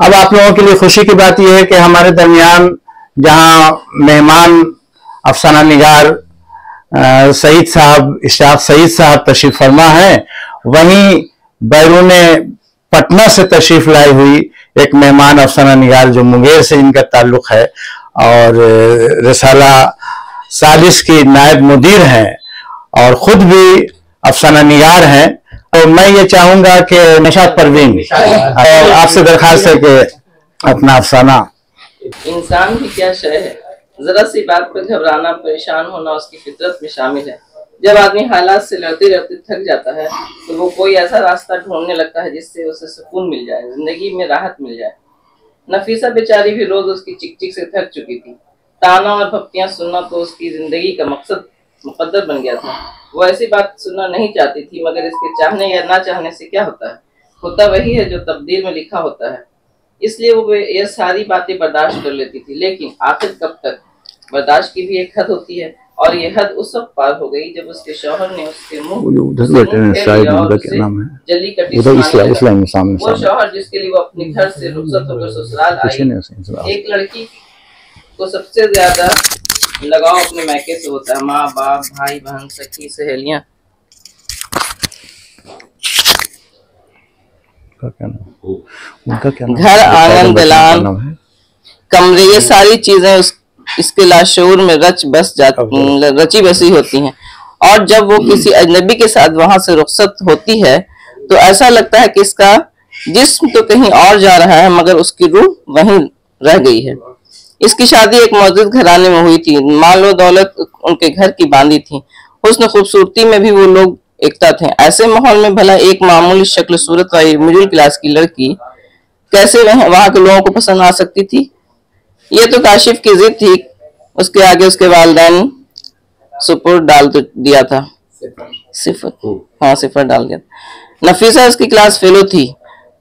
अब आप लोगों के लिए खुशी की बात यह है कि हमारे दरमियान जहां मेहमान अफसाना निगार सईद साहब, इशराक सईद साहब तशरीफ फरमा है, वहीं बैरून पटना से तशरीफ लाई हुई एक मेहमान अफसाना निगार जो मुंगेर से इनका ताल्लुक है और रिसाला सालिस की नायब मुदीर हैं और खुद भी अफसाना निगार हैं। तो मैं ये चाहूंगा कि निशात परवीन और आपसे दरखास्त है कि अपना अफसाना। इंसान भी क्या शय है, जरा सी बात पर घबराना, परेशान होना उसकी फितरत में शामिल है। जब आदमी हालात से लड़ते लड़ते थक जाता है तो वो कोई ऐसा रास्ता ढूंढने लगता है जिससे उसे सुकून मिल जाए, जिंदगी में राहत मिल जाए। नफीसा बेचारी भी रोज उसकी चिक चिक से थक चुकी थी। ताना और भक्तियां सुनना तो उसकी जिंदगी का मकसद मुकद्दर बन गया था। वो ऐसी बात सुनना नहीं चाहती थी, मगर इसके चाहने या ना चाहने से क्या होता है, होता वही है जो तकदीर में लिखा होता है। इसलिए वो ये सारी बातें बर्दाश्त कर लेती थी। लेकिन आखिर कब तक? बर्दाश्त की भी एक हद होती है और ये हद उस वक्त पार हो गई जब उसके शौहर ने उसके मुंह जली कटी। वो शौहर जिसके लिए वो अपने घर से रुखसत होकर ससुराल आई। एक लड़की को सबसे ज्यादा लगाव अपने मैके से होता है, माँ बाप, भाई बहन, सखी, सहेलियां। घर, आंगन, दलान, कमरे, ये सारी चीजें इसके लाशऊर में रची बसी होती हैं। और जब वो किसी अजनबी के साथ वहां से रुखसत होती है तो ऐसा लगता है कि इसका जिस्म तो कहीं और जा रहा है मगर उसकी रूह वहीं रह गई है। इसकी शादी एक मौजूद घराने में हुई थी। माल दौलत उनके घर की बांधी थी। हुस्न खूबसूरती में भी वो लोग एकता थे। ऐसे माहौल में भला एक मामूली शक्ल सूरत वाली मिडिल क्लास की लड़की कैसे वहां के लोगों को पसंद आ सकती थी? ये तो काशिफ की जिद थी। उसके आगे उसके वालिदैन सुपुर्द डाल तो दिया था, सिफर डाल दिया। नफीसा उसकी क्लास फेलो थी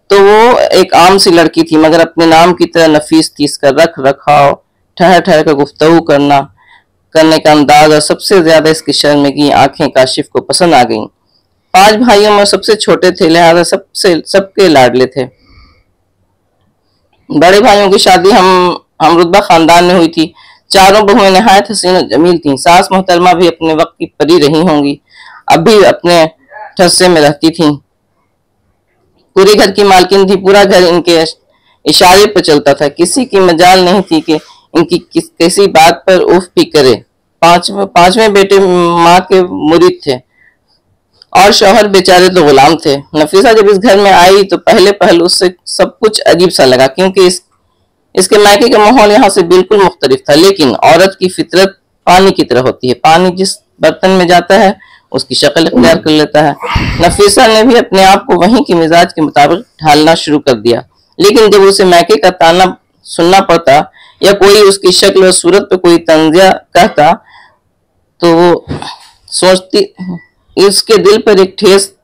तो वो एक आम सी लड़की थी मगर अपने नाम की तरह नफीस थी। इसका रख रखाव, ठहर ठहर कर गुफ्तगू करने का अंदाज और सबसे ज्यादा इसकी शर्मिगी आंखें काशिफ को पसंद आ गईं। 5 भाइयों में सबसे छोटे थे, लिहाजा सबके लाडले थे। बड़े भाइयों की शादी हम रुतबा खानदान में हुई थी। चारों बहुएं नहायत हसीन और जमील थीं। सास मोहतरमा भी अपने वक्त की परी रही होंगी, अब भी अपने ठस्से में रहती थीं। पूरे घर की मालकिन थी। पूरा घर इनके इशारे पर चलता था। किसी की मजाल नहीं थी कि इनकी किसी बात पर उफ भी करे। पांचवें बेटे माँ के मुरीद थे और शौहर बेचारे तो गुलाम थे। नफीसा जब इस घर में आई तो पहले पहल उससे सब कुछ अजीब सा लगा, क्योंकि इसके मायके का माहौल यहाँ से बिल्कुल मुख्तलिफ था। लेकिन औरत की फितरत पानी की तरह होती है। पानी जिस बर्तन में जाता है उसकी शक्ल इख्तियार कर लेता है। नफीसा ने भी अपने आप को वहीं के मिजाज के मुताबिक ढालना शुरू कर दिया। लेकिन जब उसे मैके का ताना सुनना पड़ता या कोई उसकी शक्ल और सूरत पे कोई तंजिया कहता तो वो सोचती, इसके दिल पर एक ठेस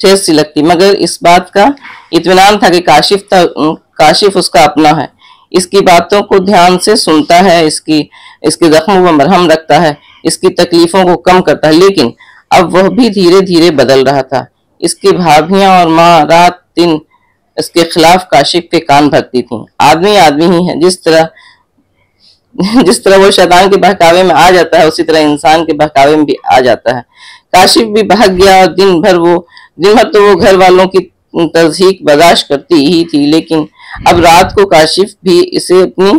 सी लगती। मगर इस बात का इत्मीनान था कि काशिफ उसका अपना है, इसकी बातों को ध्यान से सुनता है, इसके जख्मों पर मरहम रखता है, इसकी तकलीफों को कम करता है। लेकिन अब वह भी धीरे धीरे बदल रहा था। इसकी भाभियां और माँ रात दिन इसके खिलाफ काशिफ के कान भरती थीं। आदमी आदमी ही है। जिस तरह वो शैतान के बहकावे में आ जाता है उसी तरह इंसान के बहकावे में भी आ जाता है। काशिफ भी बहक गया और दिन भर तो वो घर वालों की तज़हीक बर्दाश्त करती ही थी। लेकिन अब रात को काशिफ भी इसे अपनी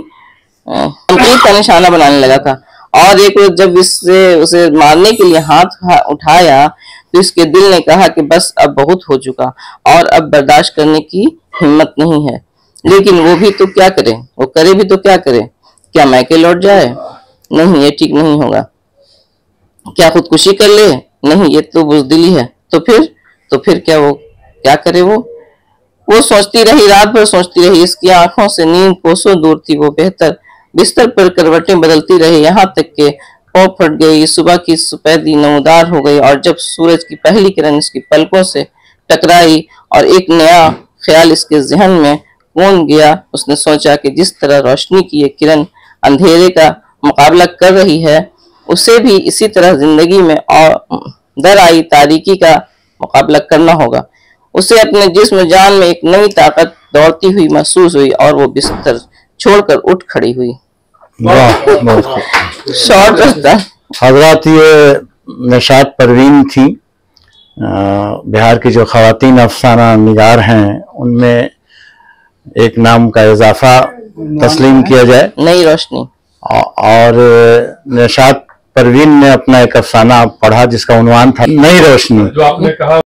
तनकीद का निशाना बनाने लगा था। और एक रोज जब उसे मारने के लिए हाथ उठाया तो इसके दिल ने कहा कि बस अब बहुत हो चुका और अब बर्दाश्त करने की हिम्मत नहीं है। लेकिन वो भी तो क्या करे, वो करे भी तो क्या करे? क्या मैके लौट जाए? नहीं, ये ठीक नहीं होगा। क्या खुदकुशी कर ले? नहीं, ये तो बुज़दिली है। तो फिर क्या करे? वो सोचती रही, रात भर सोचती रही। इसकी आंखों से नींद कोसों दूर थी। वो बेहतर बिस्तर पर करवटें बदलती रही, यहाँ तक के पाँव फट गई। सुबह की सफेदी नमूदार हो गई और जब सूरज की पहली किरण इसकी पलकों से टकराई और एक नया ख्याल इसके जहन में कौन गया, उसने सोचा कि जिस तरह रोशनी की ये किरण अंधेरे का मुकाबला कर रही है, उसे भी इसी तरह जिंदगी में और दर आई तारीकी का मुकाबला करना होगा। उसे अपने जिस्म जान में एक नई ताकत दौड़ती हुई महसूस हुई और वो बिस्तर छोड़कर उठ खड़ी हुई। वाह, बहुत खूब। शॉर्ट रहता। हजरत ये नशात परवीन थी, बिहार की जो खवातीन अफसाना निगार हैं उनमें एक नाम का इजाफा तस्लीम किया जाए, नई रोशनी। और नशात परवीन ने अपना एक अफसाना पढ़ा जिसका उन्वान था नई रोशनी। जो आपने कहा